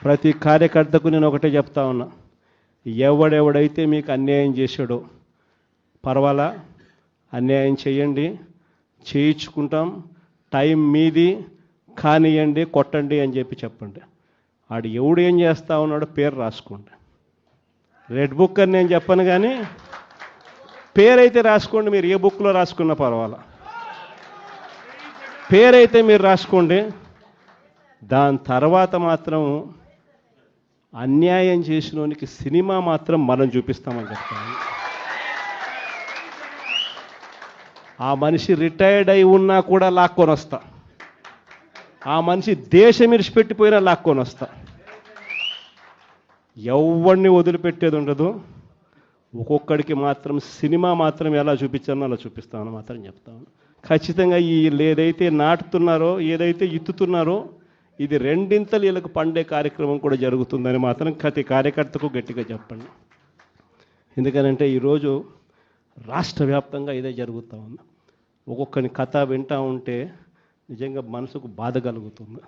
ప్రతి కార్యకర్తకు నేను ఒకటే చెప్తా ఉన్నా, ఎవడెవడైతే మీకు అన్యాయం చేశాడో పర్వాలా, అన్యాయం చేయండి, చేయించుకుంటాం, టైం మీది, కానియండి, కొట్టండి అని చెప్పండి. ఆడు ఎవడు ఏం చేస్తా ఉన్నాడో పేరు రాసుకోండి. రెడ్ బుక్ అని నేను చెప్పను, కానీ పేరైతే రాసుకోండి. మీరు ఏ బుక్లో రాసుకున్నా పర్వాలా, పేరైతే మీరు రాసుకోండి. దాని తర్వాత మాత్రం అన్యాయం చేసినోనికి సినిమా మాత్రం మనం చూపిస్తామని చెప్తాను. ఆ మనిషి రిటైర్డ్ అయి ఉన్నా కూడా లాక్కొని వస్తా, ఆ మనిషి దేశం విడిచిపెట్టిపోయినా లాక్కొని వస్తా. ఎవరిని వదిలిపెట్టేది ఉండదు. ఒక్కొక్కడికి మాత్రం సినిమా మాత్రం ఎలా చూపించానో అలా చూపిస్తామని మాత్రం చెప్తాను. ఖచ్చితంగా వీళ్ళు ఏదైతే నాటుతున్నారో, ఏదైతే ఇత్తుతున్నారో, ఇది రెండింతలు వీళ్ళకు పండే కార్యక్రమం కూడా జరుగుతుందని మాత్రం ప్రతి కార్యకర్తకు గట్టిగా చెప్పండి. ఎందుకనంటే ఈరోజు రాష్ట్ర వ్యాప్తంగా ఇదే జరుగుతూ ఉంది. ఒక్కొక్కని కథ వింటూ ఉంటే నిజంగా మనసుకు బాధ కలుగుతుంది.